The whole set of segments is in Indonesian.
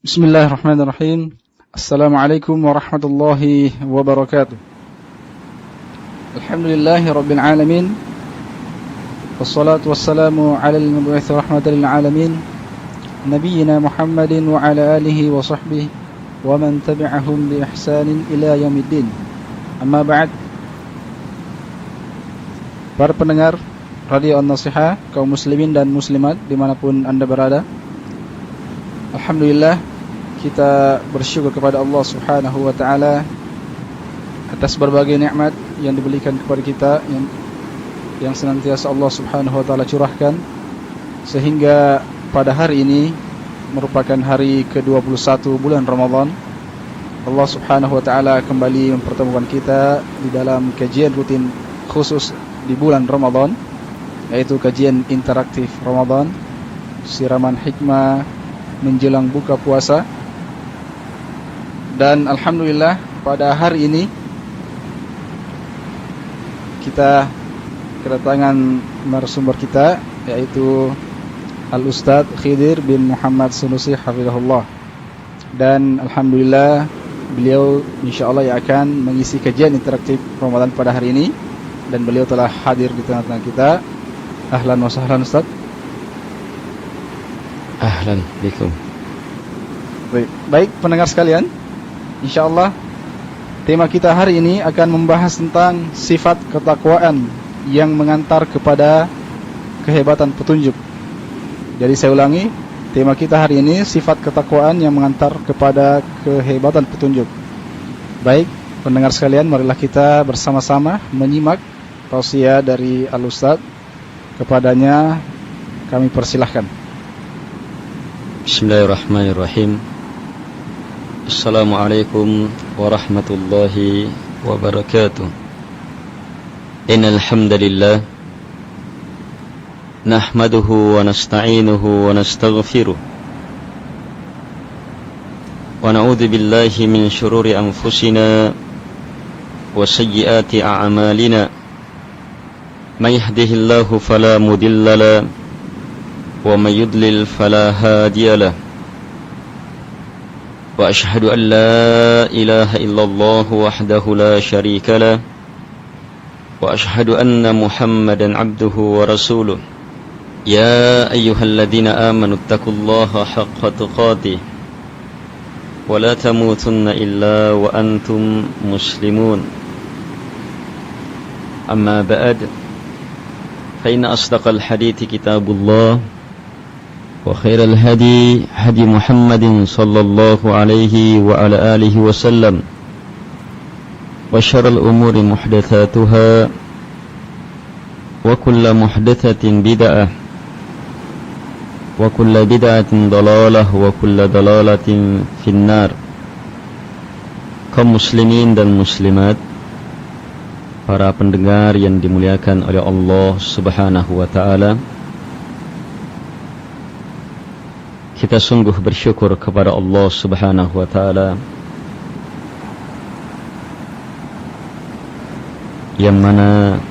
Bismillahirrahmanirrahim. Assalamualaikum warahmatullahi wabarakatuh. Alhamdulillahi rabbil alamin. Wassalatu wassalamu ala al-mab'uts rahmatan lil alamin, nabiyyina Muhammadin wa ala alihi wa sahbihi wa man tabi'ahum bi ihsanin ila yaumiddin. Amma ba'd. Para pendengar Radio An-Nasiha, kaum muslimin dan muslimat dimanapun Anda berada, alhamdulillah kita bersyukur kepada Allah Subhanahu wa taala atas berbagai nikmat yang diberikan kepada kita yang senantiasa Allah Subhanahu wa taala curahkan, sehingga pada hari ini merupakan hari ke-21 bulan Ramadan. Allah Subhanahu wa taala kembali mempertemukan kita di dalam kajian rutin khusus di bulan Ramadan, yaitu kajian interaktif Ramadan, siraman hikmah menjelang buka puasa. Dan alhamdulillah pada hari ini kita kedatangan narasumber kita, yaitu Al-Ustadz Khidir bin Muhammad Sunusi hafizahullah. Dan alhamdulillah beliau insyaallah yang akan mengisi kajian interaktif Ramadan pada hari ini, dan beliau telah hadir di tengah-tengah kita. Ahlan wa sahlan Ustaz. Ahlan bikum. Baik pendengar sekalian, insyaallah tema kita hari ini akan membahas tentang sifat ketakwaan yang mengantar kepada kehebatan petunjuk. Jadi saya ulangi, tema kita hari ini sifat ketakwaan yang mengantar kepada kehebatan petunjuk. Baik pendengar sekalian, marilah kita bersama-sama menyimak tausiah dari Al-Ustadz. Kepadanya kami persilahkan. Bismillahirrahmanirrahim. Assalamualaikum warahmatullahi wabarakatuh. Innal hamdalillah nahmaduhu wa nasta'inuhu wa nastaghfiruh wa na'udzu billahi min shururi anfusina wa sayyiati a'malina. Man yahdihillahu fala mudilla lahu wa man yudlil fala hadiya lahu. Wa ashhadu an la ilaha illallah wahdahu la syarika lahu wa ashhadu anna Muhammadan abduhu wa rasuluh. Ya ayyuhalladzina amanu taqullaha haqqa tuqatih wa la tamutunna illa wa antum muslimun. Amma ba'd, fa inna asdaqal hadithi kitabullah wa khairal hadi hadi Muhammadin sallallahu alaihi wa ala alihi wa sallam, wa syarrul umuri muhdatsatuha wa kullu muhdatsatin bid'ah wa kullu bid'atin dalalah wa kullu dalalatin finnar. Kaum muslimin dan muslimat, para pendengar yang dimuliakan oleh Allah Subhanahu wa taala, kita sungguh bersyukur kepada Allah Subhanahu wa taala yang mana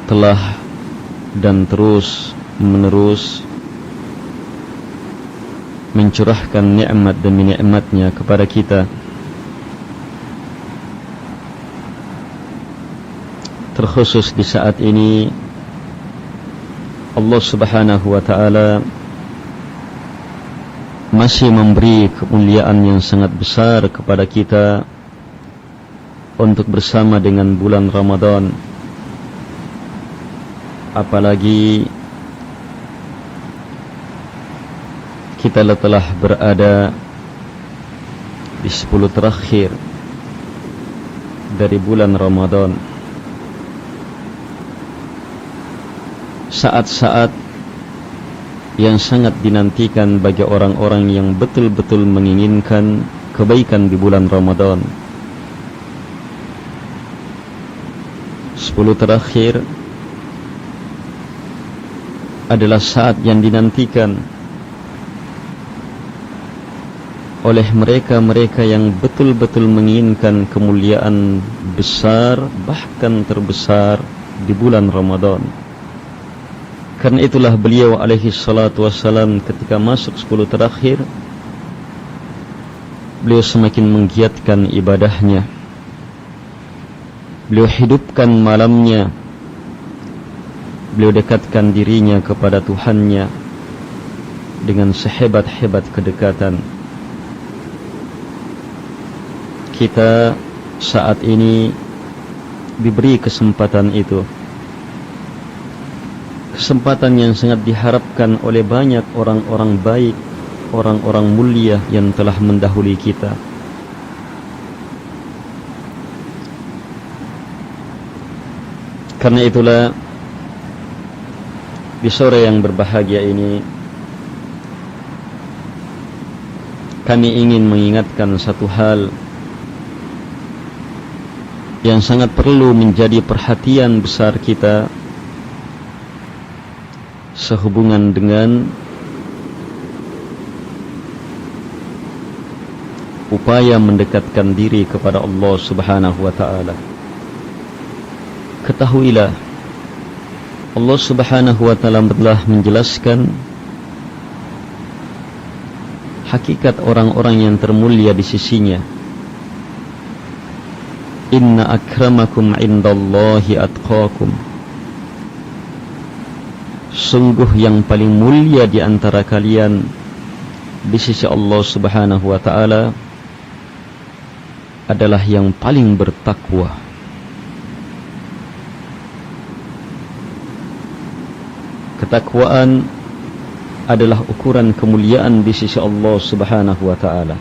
telah dan terus menerus mencurahkan nikmat demi nikmatnya kepada kita, terkhusus di saat ini. Allah Subhanahu wa taala masih memberi kemuliaan yang sangat besar kepada kita untuk bersama dengan bulan Ramadan. Apalagi kita telah berada di 10 terakhir dari bulan Ramadan, saat-saat yang sangat dinantikan bagi orang-orang yang betul-betul menginginkan kebaikan di bulan Ramadan. 10 terakhir adalah saat yang dinantikan oleh mereka-mereka yang betul-betul menginginkan kemuliaan besar, bahkan terbesar di bulan Ramadan. Karena itulah beliau alaihi salatu wassalam ketika masuk 10 terakhir, beliau semakin menggiatkan ibadahnya. Beliau hidupkan malamnya. Beliau dekatkan dirinya kepada Tuhannya dengan sehebat-hebat kedekatan. Kita saat ini diberi kesempatan itu, kesempatan yang sangat diharapkan oleh banyak orang-orang baik, orang-orang mulia yang telah mendahului kita. Karena itulah di sore yang berbahagia ini kami ingin mengingatkan satu hal yang sangat perlu menjadi perhatian besar kita sehubungan dengan upaya mendekatkan diri kepada Allah Subhanahu wa ta'ala. Ketahuilah, Allah Subhanahu wa ta'ala telah menjelaskan hakikat orang-orang yang termulia di sisinya. Inna akramakum indallahi atqakum. Sungguh yang paling mulia di antara kalian di sisi Allah Subhanahu wa ta'ala adalah yang paling bertakwa. Ketakwaan adalah ukuran kemuliaan di sisi Allah Subhanahu wa ta'ala.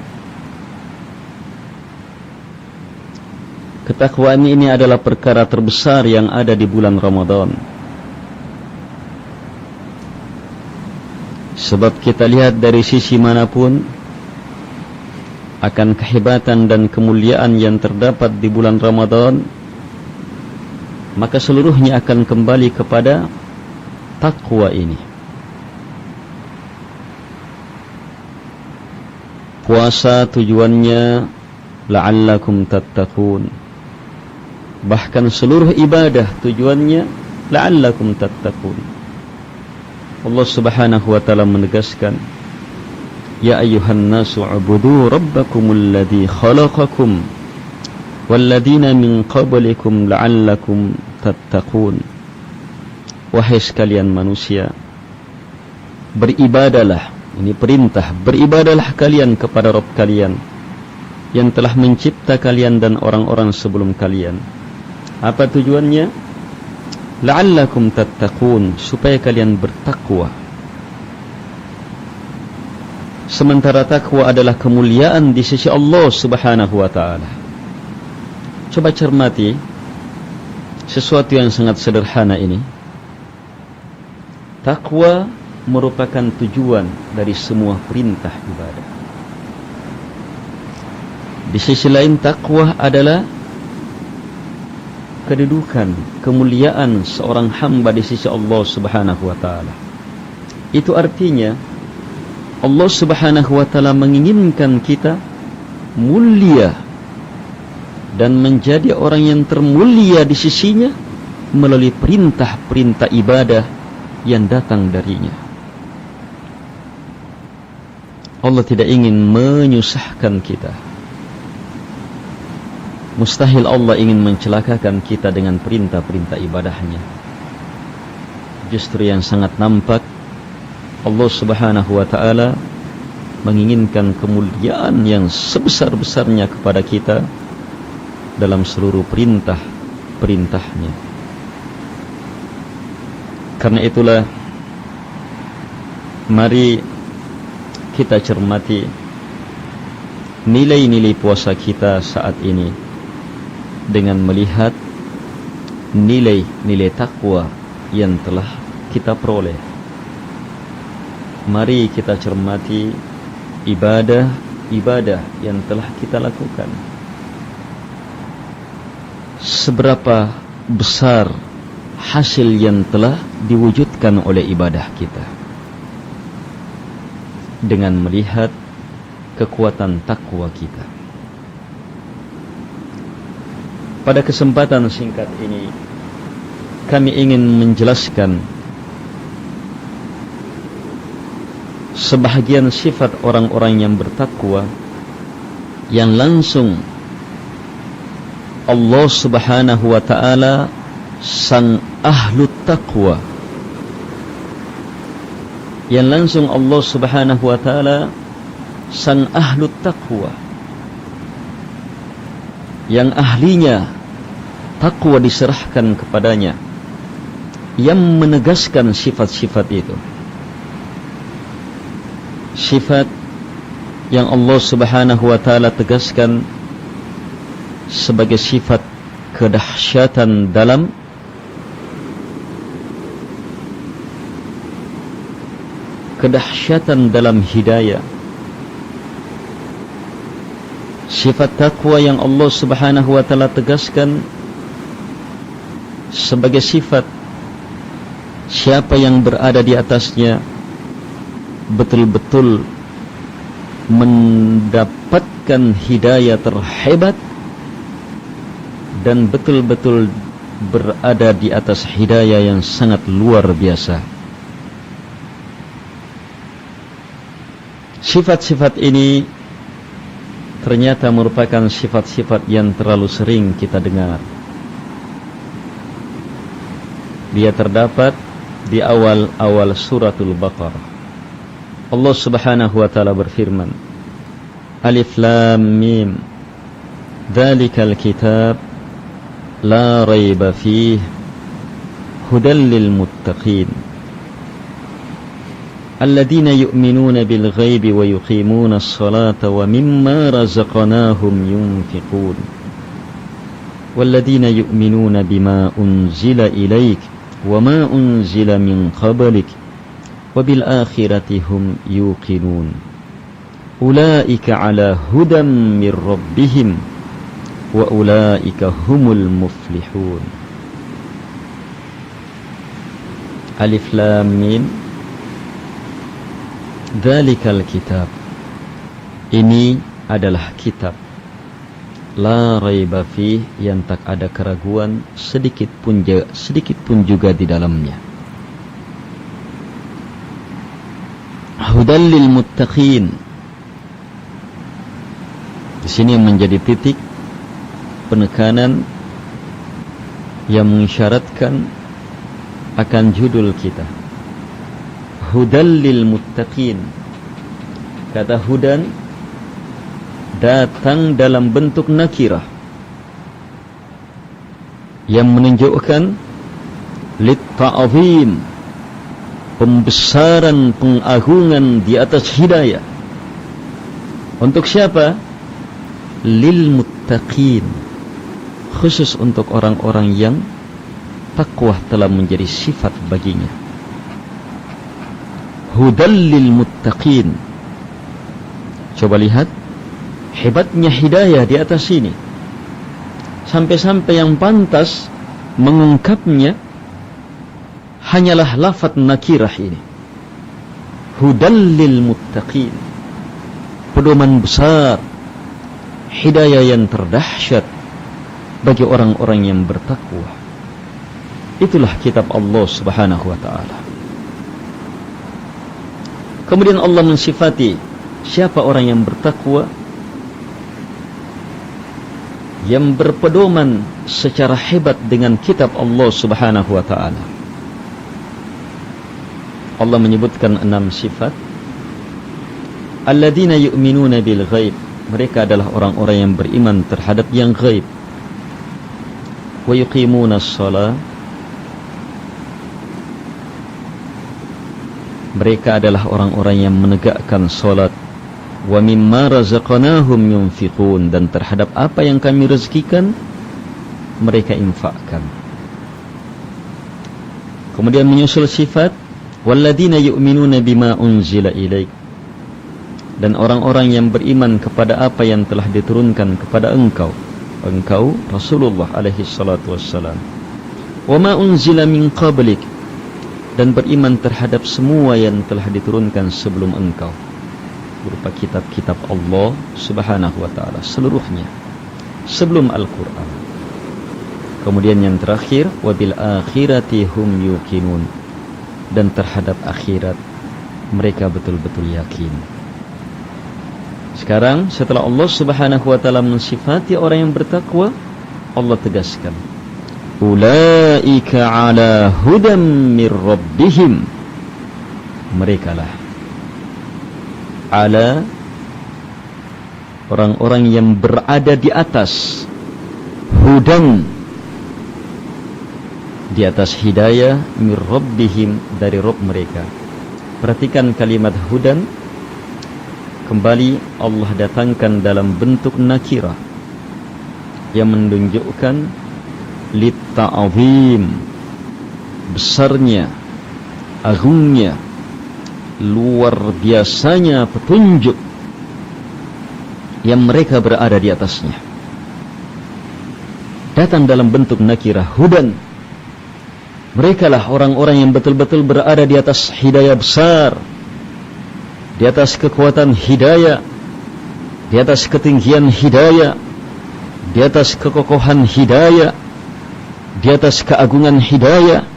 Ketakwaan ini adalah perkara terbesar yang ada di bulan Ramadan. Sebab kita lihat dari sisi manapun akan kehebatan dan kemuliaan yang terdapat di bulan Ramadan, maka seluruhnya akan kembali kepada takwa ini. Puasa tujuannya la'allakum tattaqun. Bahkan seluruh ibadah tujuannya la'allakum tattaqun. Allah Subhanahu wa ta'ala menegaskan, ya ayyuhan nasu ubudu rabbakumul ladzi khalaqakum walladzina min qablikum la'allakum tattaqun. Wahai sekalian manusia, beribadalah, ini perintah, beribadalah kalian kepada Rabb kalian yang telah mencipta kalian dan orang-orang sebelum kalian. Apa tujuannya? La'allakum tattaqun, supaya kalian bertakwa. Sementara takwa adalah kemuliaan di sisi Allah Subhanahu wa ta'ala. Coba cermati sesuatu yang sangat sederhana ini. Takwa merupakan tujuan dari semua perintah ibadah. Di sisi lain, takwa adalah kedudukan, kemuliaan seorang hamba di sisi Allah Subhanahu wa ta'ala. Itu artinya Allah Subhanahu wa ta'ala menginginkan kita mulia dan menjadi orang yang termulia di sisinya melalui perintah-perintah ibadah yang datang darinya. Allah tidak ingin menyusahkan kita. Mustahil Allah ingin mencelakakan kita dengan perintah-perintah ibadahnya. Justru yang sangat nampak, Allah Subhanahu wa ta'ala menginginkan kemuliaan yang sebesar-besarnya kepada kita dalam seluruh perintah-perintahnya. Karena itulah, mari kita cermati nilai-nilai puasa kita saat ini dengan melihat nilai-nilai takwa yang telah kita peroleh. Mari kita cermati ibadah-ibadah yang telah kita lakukan. Seberapa besar hasil yang telah diwujudkan oleh ibadah kita dengan melihat kekuatan takwa kita. Pada kesempatan singkat ini, kami ingin menjelaskan sebahagian sifat orang-orang yang bertakwa yang langsung Allah Subhanahu wa ta'ala sang ahlu taqwa, yang langsung Allah Subhanahu wa ta'ala sang ahlu taqwa, yang ahlinya taqwa diserahkan kepadanya, yang menegaskan sifat-sifat itu. Sifat yang Allah Subhanahu wa ta'ala tegaskan sebagai sifat kedahsyatan dalam hidayah. Sifat taqwa yang Allah Subhanahu wa ta'ala tegaskan sebagai sifat siapa yang berada di atasnya betul-betul mendapatkan hidayah terhebat dan betul-betul berada di atas hidayah yang sangat luar biasa. Sifat-sifat ini ternyata merupakan sifat-sifat yang terlalu sering kita dengar. Dia terdapat di awal-awal suratul Baqarah. Allah Subhanahu wa ta'ala berfirman, Alif Lam Mim, Dzalikal kitab la raiba fihi hudan lil muttaqin alladzina yu'minuna bil ghaibi wa yuqimuna as-salata wa mimma razaqnahum yunfiqun walladzina yu'minuna bima unzila ilaik wa ma unzila min qablik wabil akhirati hum yuqinun ulaika ala hudam mir rabbihim wa ulaika humul muflihun. Alif Lam Mim, Dzalikal kitab, ini adalah kitab, la raiba fih, yang tak ada keraguan sedikit pun juga di dalamnya. Hudal lil muttaqin. Di sini menjadi titik penekanan yang mengisyaratkan akan judul kita. Hudal lil muttaqin. Kata hudan datang dalam bentuk nakirah yang menunjukkan lit ta'zim, pembesaran, pengagungan di atas hidayah. Untuk siapa? Lil muttaqin, khusus untuk orang-orang yang takwa telah menjadi sifat baginya. Hudal lil muttaqin. Coba lihat hebatnya hidayah di atas sini, sampai-sampai yang pantas mengungkapnya hanyalah lafaz nakirah ini. Hudal lil muttaqin, pedoman besar, hidayah yang terdahsyat bagi orang-orang yang bertakwa. Itulah kitab Allah Subhanahu wa ta'ala. Kemudian Allah mensifati siapa orang yang bertakwa, yang berpedoman secara hebat dengan kitab Allah Subhanahu wa ta'ala. Allah menyebutkan 6 sifat. Alladzina yu'minuna bil ghaib, mereka adalah orang-orang yang beriman terhadap yang ghaib. Wa yuqimuna as-salah, mereka adalah orang-orang yang menegakkan salat. Wa mimma razaqnahum yunfiqun, dan terhadap apa yang kami rezekikan mereka infakkan. Kemudian menyusul sifat walladzina yu'minuna bima unzila ilaik, dan orang-orang yang beriman kepada apa yang telah diturunkan kepada engkau Rasulullah alaihi salatu wassalam. Wa ma unzila min qablik, dan beriman terhadap semua yang telah diturunkan sebelum engkau, berupa kitab-kitab Allah Subhanahu wa ta'ala seluruhnya sebelum Al-Quran. Kemudian yang terakhir, wabil akhirati hum yuqinun, dan terhadap akhirat mereka betul-betul yakin. Sekarang setelah Allah Subhanahu wa taala mensifati orang yang bertakwa, Allah tegaskan, ulaika ala hudam mir rabbihim. Merekalah ala, orang-orang yang berada di atas hudan, di atas hidayah, mir rabbihim, dari Rabb mereka. Perhatikan kalimat hudan, kembali Allah datangkan dalam bentuk nakirah yang menunjukkan litta'azim, besarnya, agungnya, luar biasanya petunjuk yang mereka berada di atasnya. Datang dalam bentuk nakirah, hudan. Merekalah orang-orang yang betul-betul berada di atas hidayah besar, di atas kekuatan hidayah, di atas ketinggian hidayah, di atas kekokohan hidayah, di atas keagungan hidayah,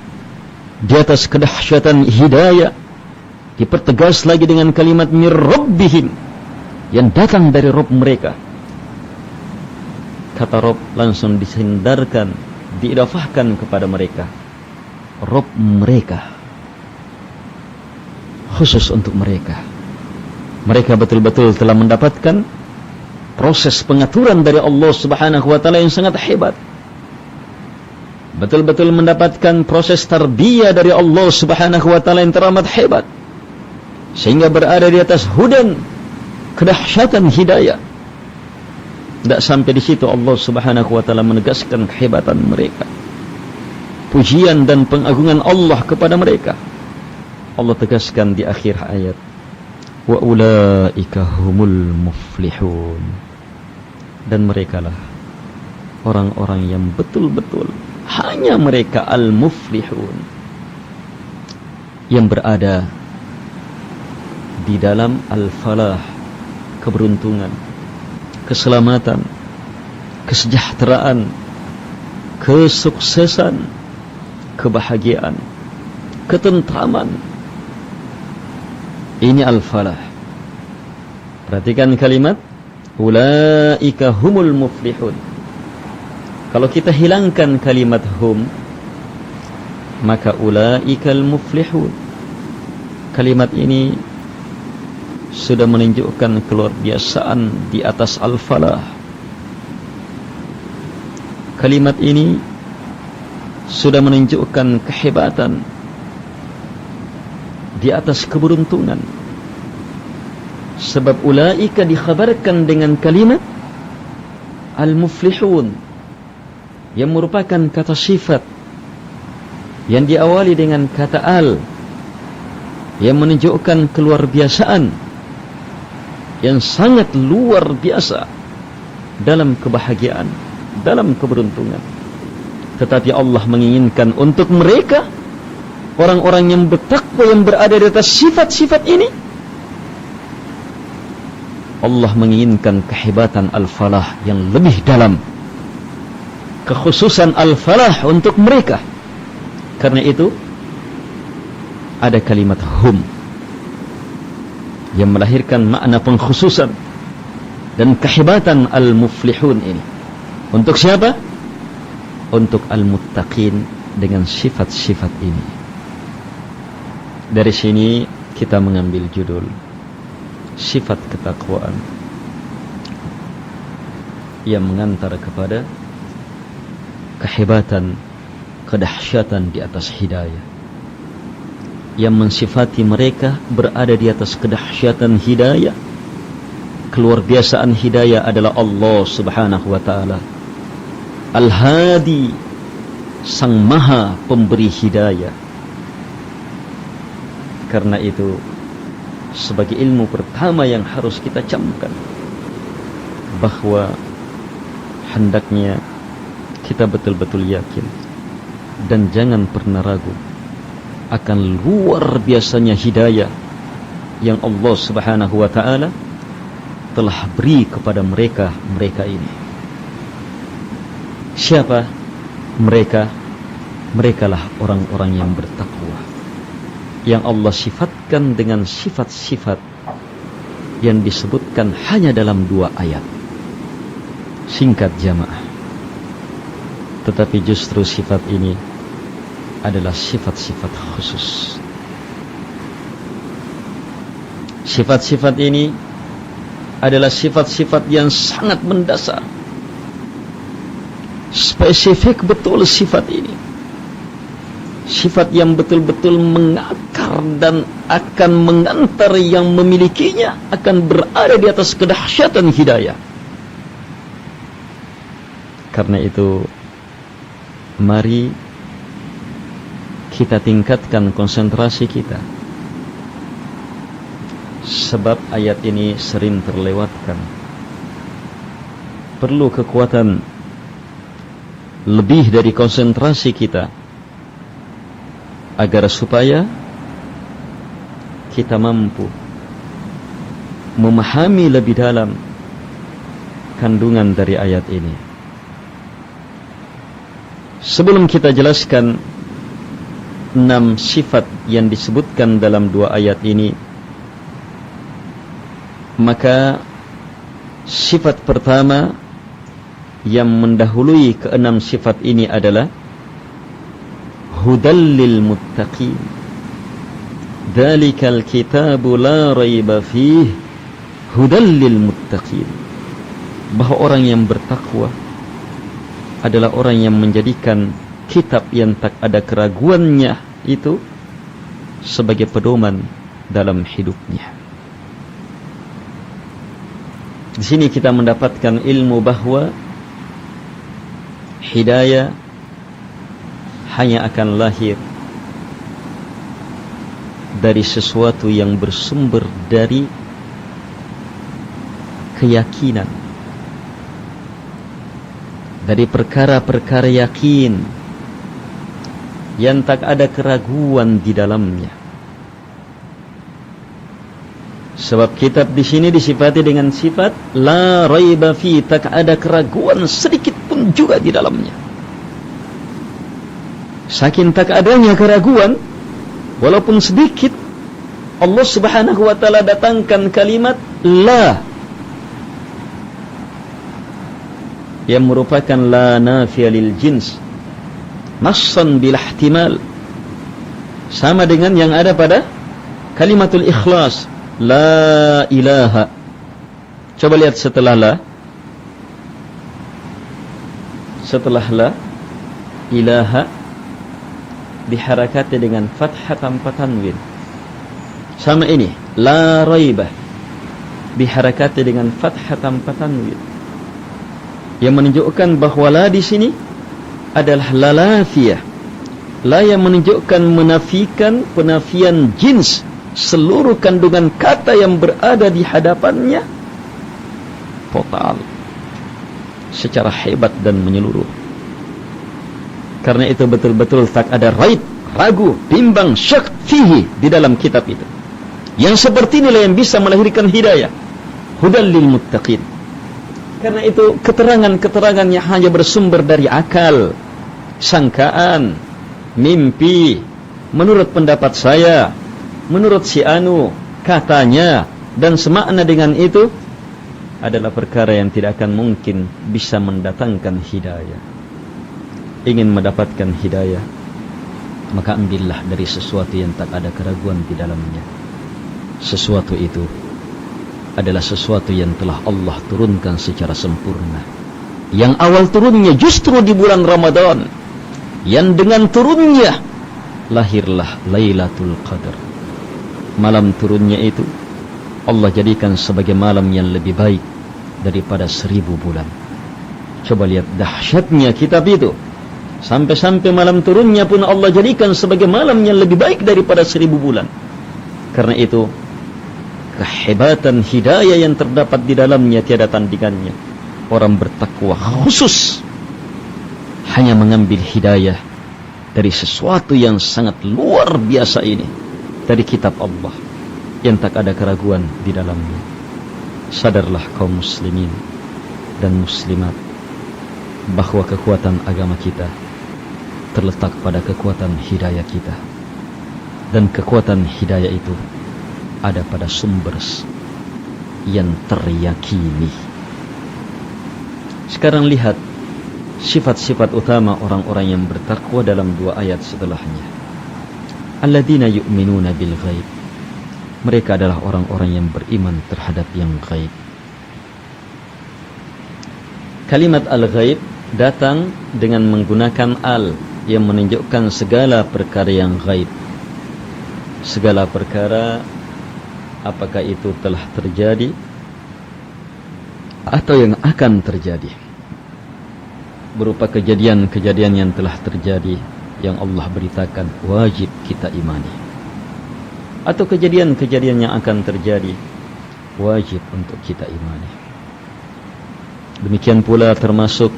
di atas kedahsyatan hidayah. Dipertegas lagi dengan kalimat mir rabbihim, yang datang dari Rabb mereka. Kata Rabb langsung disandarkan, diidafahkan kepada mereka. Rabb mereka, khusus untuk mereka. Mereka betul-betul telah mendapatkan proses pengaturan dari Allah Subhanahu wa taala yang sangat hebat. Betul-betul mendapatkan proses tarbiyah dari Allah Subhanahu wa taala yang teramat hebat, sehingga berada di atas hudan, kedahsyatan hidayah. Tidak sampai di situ, Allah Subhanahu wa taala menegaskan kehebatan mereka, pujian dan pengagungan Allah kepada mereka. Allah tegaskan di akhir ayat, wa ulaika humul muflihun, dan merekalah orang-orang yang betul-betul, hanya mereka al-muflihun, yang berada di dalam al-falah, keberuntungan, keselamatan, kesejahteraan, kesuksesan, kebahagiaan, ketentraman. Ini al-falah. Perhatikan kalimat ulaika humul muflihun. Kalau kita hilangkan kalimat hum, maka ulaikal muflihun. Kalimat ini sudah menunjukkan keluarbiasaan di atas al-falah. Kalimat ini sudah menunjukkan kehebatan di atas keberuntungan. Sebab ulaika dikhabarkan dengan kalimat al-muflihun, yang merupakan kata sifat yang diawali dengan kata al, yang menunjukkan keluarbiasaan yang sangat luar biasa dalam kebahagiaan, dalam keberuntungan. Tetapi Allah menginginkan untuk mereka, orang-orang yang bertakwa, yang berada di atas sifat-sifat ini, Allah menginginkan kehebatan al-falah yang lebih dalam, kekhususan al-falah untuk mereka. Karena itu ada kalimat hum yang melahirkan makna pengkhususan dan kehebatan al-muflihun ini. Untuk siapa? Untuk al-muttaqin dengan sifat-sifat ini. Dari sini kita mengambil judul sifat ketakwaan yang mengantar kepada kehebatan, kedahsyatan di atas hidayah, yang mensifati mereka berada di atas kedahsyatan hidayah. Keluarbiasaan hidayah adalah Allah Subhanahu wa taala Al-Hadi, Sang Maha Pemberi Hidayah. Karena itu, sebagai ilmu pertama yang harus kita camkan, bahwa hendaknya kita betul-betul yakin dan jangan pernah ragu akan luar biasanya hidayah yang Allah Subhanahu wa taala telah beri kepada mereka ini. Siapa mereka? Merekalah orang-orang yang bertakwa, yang Allah sifatkan dengan sifat-sifat yang disebutkan hanya dalam 2 ayat. Singkat jamaah. Tetapi justru sifat ini adalah sifat-sifat khusus. Sifat-sifat ini adalah sifat-sifat yang sangat mendasar. Spesifik betul sifat ini. Sifat yang betul-betul mengakar dan akan mengantar yang memilikinya akan berada di atas kedahsyatan hidayah. Karena itu, mari kita tingkatkan konsentrasi kita. Sebab ayat ini sering terlewatkan. Perlu kekuatan lebih dari konsentrasi kita agar supaya kita mampu memahami lebih dalam kandungan dari ayat ini. Sebelum kita jelaskan 6 sifat yang disebutkan dalam 2 ayat ini, maka sifat pertama yang mendahului ke-6 sifat ini adalah hudal lil muttaqin. Dzalikal kitabu la raiba fihi hudal lil muttaqin. Bahwa orang yang bertakwa adalah orang yang menjadikan kitab yang tak ada keraguannya itu sebagai pedoman dalam hidupnya. Di sini kita mendapatkan ilmu bahwa hidayah hanya akan lahir dari sesuatu yang bersumber dari keyakinan, dari perkara-perkara yakin yang tak ada keraguan di dalamnya. Sebab kitab di sini disifati dengan sifat la raiba fi, tak ada keraguan sedikit pun juga di dalamnya. Saking tak adanya keraguan, walaupun sedikit, Allah Subhanahu wa taala datangkan kalimat la yang merupakan la nafiya lil jins, nassan bil ihtimal, sama dengan yang ada pada kalimatul ikhlas, la ilaha. Coba lihat setelah la, setelah la ilaha diharakati dengan fathah tanpa tanwin. Sama ini la raibah diharakati dengan fathah tanpa tanwin, yang menunjukkan bahwa la di sini adalah la lafiyah, la yang menunjukkan menafikan penafian jins, seluruh kandungan kata yang berada di hadapannya total, secara hebat dan menyeluruh. Karena itu betul-betul tak ada raib, ragu, bimbang, syak fihi di dalam kitab itu. Yang seperti inilah yang bisa melahirkan hidayah, hudal lil muttaqin. Karena itu keterangan-keterangan yang hanya bersumber dari akal, sangkaan, mimpi, menurut pendapat saya, menurut si anu, katanya, dan semakna dengan itu adalah perkara yang tidak akan mungkin bisa mendatangkan hidayah. Ingin mendapatkan hidayah, maka ambillah dari sesuatu yang tak ada keraguan di dalamnya. Sesuatu itu adalah sesuatu yang telah Allah turunkan secara sempurna. Yang awal turunnya justru di bulan Ramadan, yang dengan turunnya lahirlah Lailatul Qadar. Malam turunnya itu Allah jadikan sebagai malam yang lebih baik daripada 1000 bulan. Coba lihat dahsyatnya kitab itu. Sampai-sampai malam turunnya pun Allah jadikan sebagai malam yang lebih baik daripada 1000 bulan. Karena itu kehebatan hidayah yang terdapat di dalamnya tiada tandingannya. Orang bertakwa khusus hanya mengambil hidayah dari sesuatu yang sangat luar biasa ini, dari kitab Allah yang tak ada keraguan di dalamnya. Sadarlah kaum muslimin dan muslimat bahwa kekuatan agama kita terletak pada kekuatan hidayah kita, dan kekuatan hidayah itu ada pada sumber yang teryakini. Sekarang lihat sifat-sifat utama orang-orang yang bertakwa dalam 2 ayat setelahnya. Alladzina yu'minuna bil ghaib. Mereka adalah orang-orang yang beriman terhadap yang gaib. Kalimat al-ghaib datang dengan menggunakan al yang menunjukkan segala perkara yang gaib. Segala perkara, apakah itu telah terjadi atau yang akan terjadi, berupa kejadian-kejadian yang telah terjadi yang Allah beritakan wajib kita imani, atau kejadian-kejadian yang akan terjadi wajib untuk kita imani. Demikian pula termasuk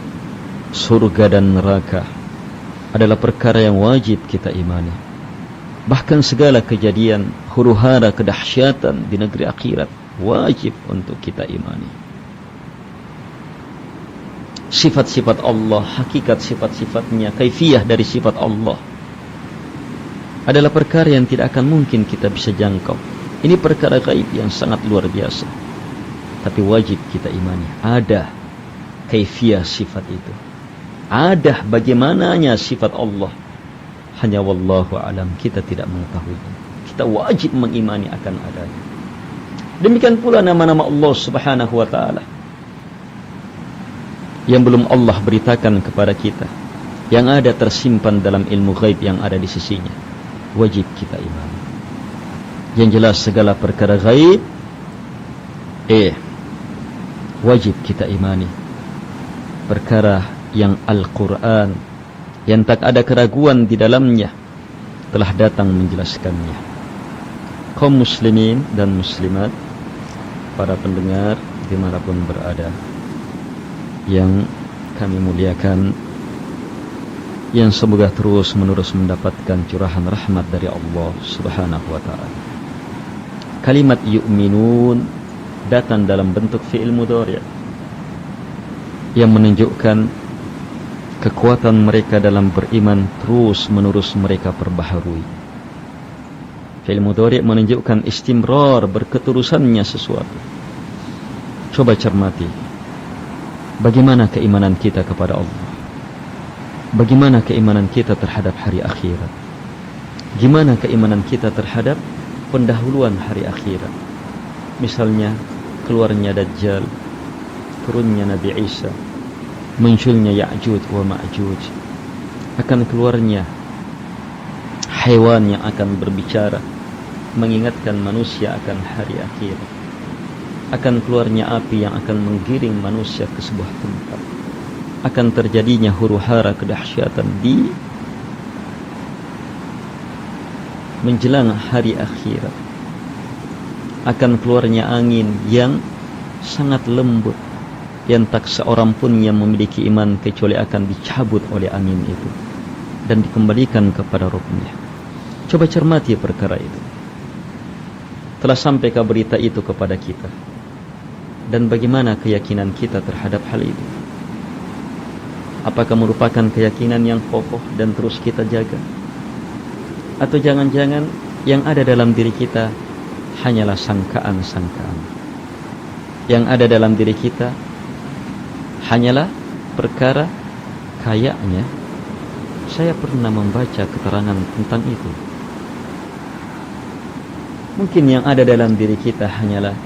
surga dan neraka adalah perkara yang wajib kita imani. Bahkan segala kejadian huru-hara kedahsyatan di negeri akhirat wajib untuk kita imani. Sifat-sifat Allah, hakikat sifat-sifatnya, kaifiyah dari sifat Allah adalah perkara yang tidak akan mungkin kita bisa jangkau. Ini perkara gaib yang sangat luar biasa, tapi wajib kita imani. Ada kaifiyah sifat itu, ada bagaimananya sifat Allah, hanya wallahu alam, kita tidak mengetahui. Kita wajib mengimani akan adanya. Demikian pula nama-nama Allah subhanahu wa ta'ala yang belum Allah beritakan kepada kita, yang ada tersimpan dalam ilmu ghaib yang ada di sisinya, wajib kita imani. Yang jelas segala perkara ghaib wajib kita imani. Perkara yang Al-Quran yang tak ada keraguan di dalamnya telah datang menjelaskannya. Kaum muslimin dan muslimat, para pendengar dimanapun berada, yang kami muliakan, yang semoga terus menerus mendapatkan curahan rahmat dari Allah subhanahu wa ta'ala. Kalimat yu'minun datang dalam bentuk fi'il mudhari' yang menunjukkan kekuatan mereka dalam beriman terus menerus mereka perbaharui. Fi'il mudhari' menunjukkan istimrar, berketerusannya sesuatu. Coba cermati, bagaimana keimanan kita kepada Allah? Bagaimana keimanan kita terhadap hari akhirat? Gimana keimanan kita terhadap pendahuluan hari akhirat? Misalnya keluarnya Dajjal, turunnya Nabi Isa, munculnya Ya'juj wa Ma'juj, akan keluarnya hewan yang akan berbicara mengingatkan manusia akan hari akhirat, akan keluarnya api yang akan menggiring manusia ke sebuah tempat, akan terjadinya huru-hara kedahsyatan di menjelang hari akhirat, akan keluarnya angin yang sangat lembut, yang tak seorang pun yang memiliki iman kecuali akan dicabut oleh angin itu dan dikembalikan kepada Rabbnya. Coba cermati perkara itu. Telah sampaikah berita itu kepada kita? Dan bagaimana keyakinan kita terhadap hal itu? Apakah merupakan keyakinan yang kokoh dan terus kita jaga? Atau jangan-jangan yang ada dalam diri kita hanyalah sangkaan-sangkaan? Yang ada dalam diri kita hanyalah perkara kayaknya saya pernah membaca keterangan tentang itu. Mungkin yang ada dalam diri kita hanyalah,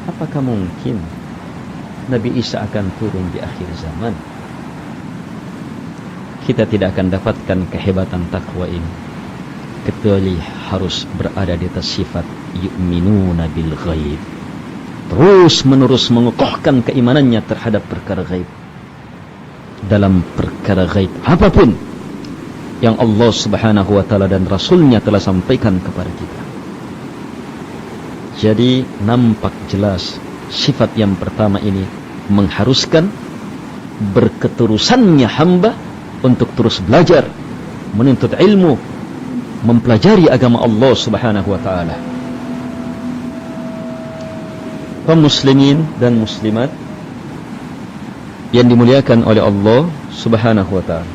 apakah mungkin Nabi Isa akan turun di akhir zaman? Kita tidak akan dapatkan kehebatan takwa ini kecuali harus berada di atas sifat yu'minuna bil ghaib, terus menerus mengukuhkan keimanannya terhadap perkara ghaib. Dalam perkara ghaib apapun yang Allah subhanahu wa ta'ala dan Rasulnya telah sampaikan kepada kita. Jadi nampak jelas sifat yang pertama ini mengharuskan berketerusannya hamba untuk terus belajar, menuntut ilmu, mempelajari agama Allah subhanahu wa ta'ala. Kaum muslimin dan muslimat yang dimuliakan oleh Allah subhanahu wa ta'ala.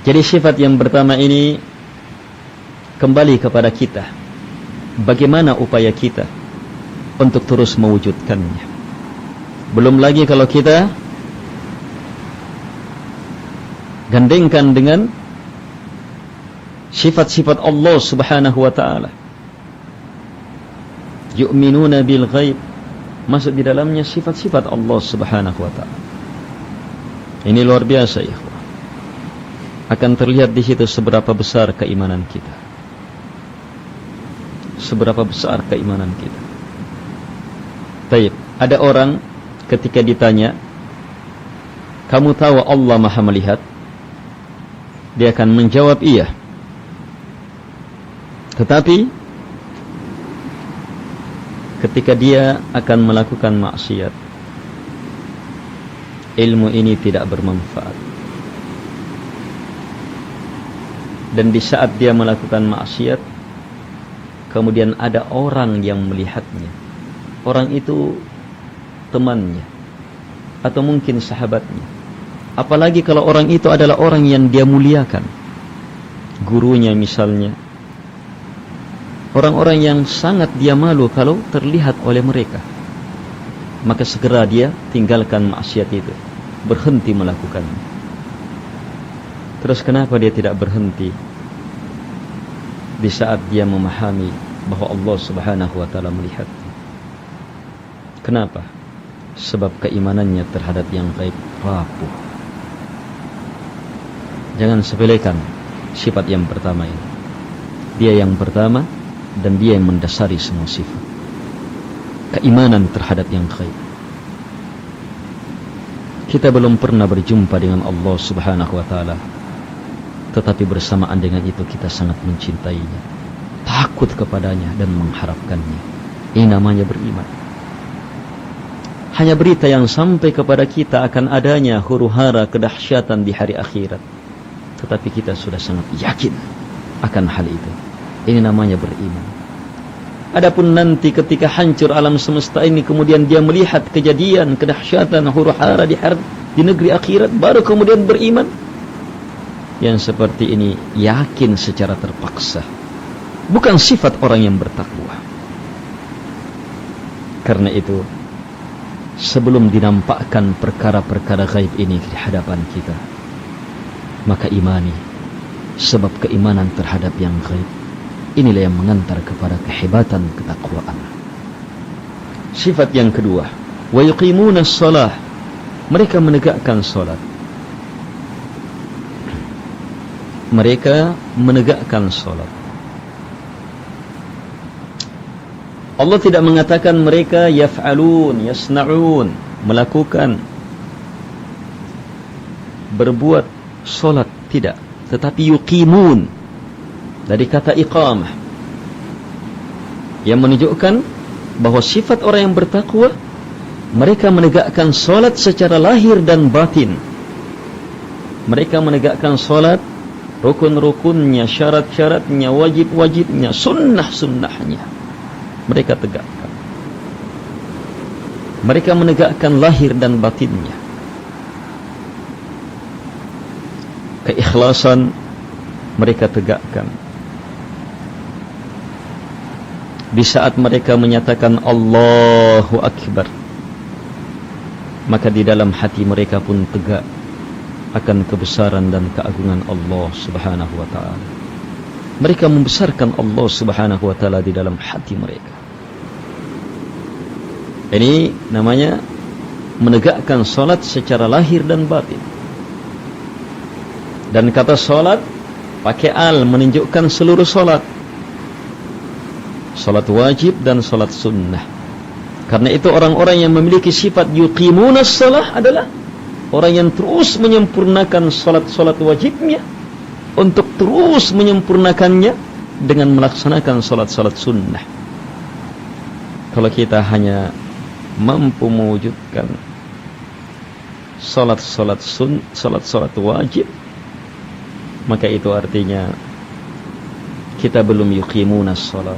Jadi sifat yang pertama ini kembali kepada kita bagaimana upaya kita untuk terus mewujudkannya. Belum lagi kalau kita gandengkan dengan sifat-sifat Allah Subhanahu wa taala. Yu'minuna bil ghaib, masuk di dalamnya sifat-sifat Allah Subhanahu wa taala. Ini luar biasa ya. Akan terlihat di situ seberapa besar keimanan kita. Seberapa besar keimanan kita. Baik, ada orang ketika ditanya, kamu tahu Allah Maha melihat? Dia akan menjawab iya. Tetapi ketika dia akan melakukan maksiat, ilmu ini tidak bermanfaat. Dan di saat dia melakukan maksiat, kemudian ada orang yang melihatnya. Orang itu temannya atau mungkin sahabatnya. Apalagi kalau orang itu adalah orang yang dia muliakan, gurunya misalnya. Orang-orang yang sangat dia malu kalau terlihat oleh mereka. Maka segera dia tinggalkan maksiat itu, berhenti melakukannya. Terus kenapa dia tidak berhenti di saat dia memahami bahwa Allah Subhanahu wa taala melihat? Kenapa? Sebab keimanannya terhadap yang gaib rapuh. Jangan sepelekan sifat yang pertama ini. Dia yang pertama dan dia yang mendasari semua sifat. Keimanan terhadap yang gaib. Kita belum pernah berjumpa dengan Allah Subhanahu wa taala, tetapi bersamaan dengan itu kita sangat mencintainya, takut kepadanya dan mengharapkannya. Ini namanya beriman. Hanya berita yang sampai kepada kita akan adanya huru-hara kedahsyatan di hari akhirat, tetapi kita sudah sangat yakin akan hal itu. Ini namanya beriman. Adapun nanti ketika hancur alam semesta ini, kemudian dia melihat kejadian kedahsyatan huru-hara di negeri akhirat, baru kemudian beriman. Yang seperti ini yakin secara terpaksa, bukan sifat orang yang bertakwa. Karena itu, sebelum dinampakkan perkara-perkara gaib ini di hadapan kita, maka imani. Sebab keimanan terhadap yang gaib, inilah yang mengantar kepada kehebatan ketakwaan. Sifat yang kedua, wa yuqimuna shalah, mereka menegakkan salat. Mereka menegakkan salat. Allah tidak mengatakan mereka yaf'alun, yasna'un, melakukan, berbuat salat, tidak. Tetapi yuqimun, dari kata iqamah, yang menunjukkan bahwa sifat orang yang bertakwa, mereka menegakkan salat secara lahir dan batin. Mereka menegakkan salat, rukun-rukunnya, syarat-syaratnya, wajib-wajibnya, sunnah-sunnahnya mereka tegakkan. Mereka menegakkan lahir dan batinnya. Keikhlasan mereka tegakkan. Di saat mereka menyatakan Allahu Akbar, maka di dalam hati mereka pun tegak akan kebesaran dan keagungan Allah Subhanahu wa ta'ala. Mereka membesarkan Allah Subhanahu wa ta'ala di dalam hati mereka. Ini namanya menegakkan salat secara lahir dan batin. Dan kata salat pakai al, menunjukkan seluruh salat. Salat wajib dan salat sunnah. Karena itu orang-orang yang memiliki sifat yuqimunas shalah adalah orang yang terus menyempurnakan salat-salat wajibnya, untuk terus menyempurnakannya dengan melaksanakan salat-salat sunnah. Kalau kita hanya mampu mewujudkan salat-salat wajib, maka itu artinya kita belum yuqimunas shalah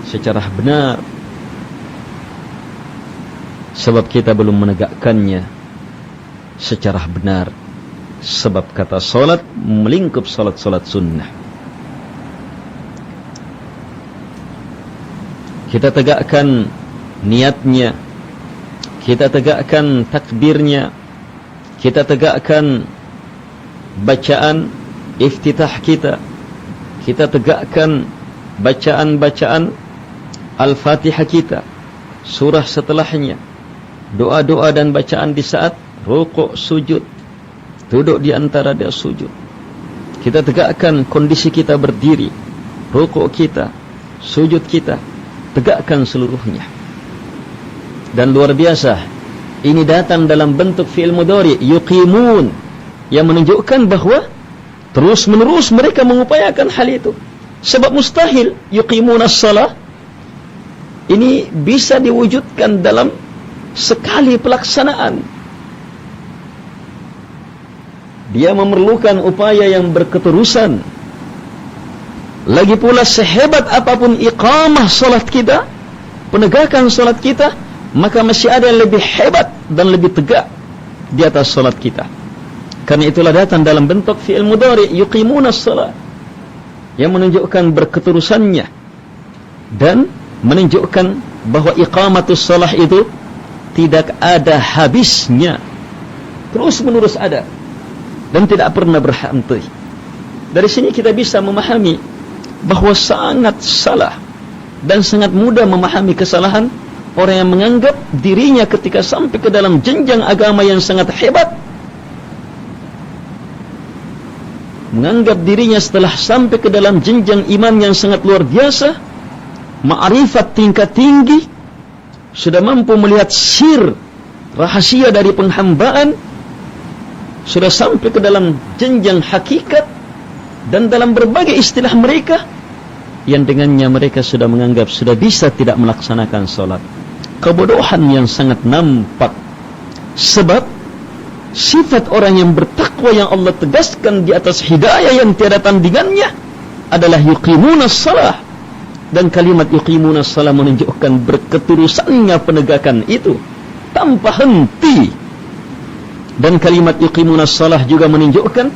secara benar, sebab kita belum menegakkannya secara benar. Sebab kata salat melingkup salat-salat sunnah. kita tegakkan niatnya, kita tegakkan takbirnya, kita tegakkan bacaan iftitah kita tegakkan bacaan-bacaan Al-Fatihah kita, surah setelahnya, doa-doa dan bacaan di saat rukuk sujud, duduk di antara dia sujud. Kita tegakkan kondisi kita berdiri, rukuk kita, sujud kita, tegakkan seluruhnya. Dan luar biasa, ini datang dalam bentuk fi'il mudhari yuqimun, yang menunjukkan bahwa terus menerus mereka mengupayakan hal itu. Sebab mustahil yuqimunas salah ini bisa diwujudkan dalam sekali pelaksanaan. Dia memerlukan upaya yang berketerusan. Lagi pula sehebat apapun iqamah salat kita, penegakan salat kita, maka masih ada yang lebih hebat dan lebih tegak di atas salat kita. Karena itulah datang dalam bentuk fi'il mudhari yuqimunas salat, yang menunjukkan berketerusannya dan menunjukkan bahwa iqamatus salah itu tidak ada habisnya, terus menerus ada dan tidak pernah berhenti. Dari sini kita bisa memahami bahwa sangat salah dan sangat mudah memahami kesalahan orang yang menganggap dirinya ketika sampai ke dalam jenjang agama yang sangat hebat, menganggap dirinya setelah sampai ke dalam jenjang iman yang sangat luar biasa, ma'rifat tingkat tinggi, sudah mampu melihat sir rahasia dari penghambaan, sudah sampai ke dalam jenjang hakikat, dan dalam berbagai istilah mereka yang dengannya mereka sudah menganggap sudah bisa tidak melaksanakan solat. Kebodohan yang sangat nampak. Sebab sifat orang yang bertakwa yang Allah tegaskan di atas hidayah yang tiada tandingannya adalah yuqimunas salah. Dan kalimat yuqimunas salah menunjukkan berketerusannya penegakan itu tanpa henti. Dan kalimat yuqimunas salah juga menunjukkan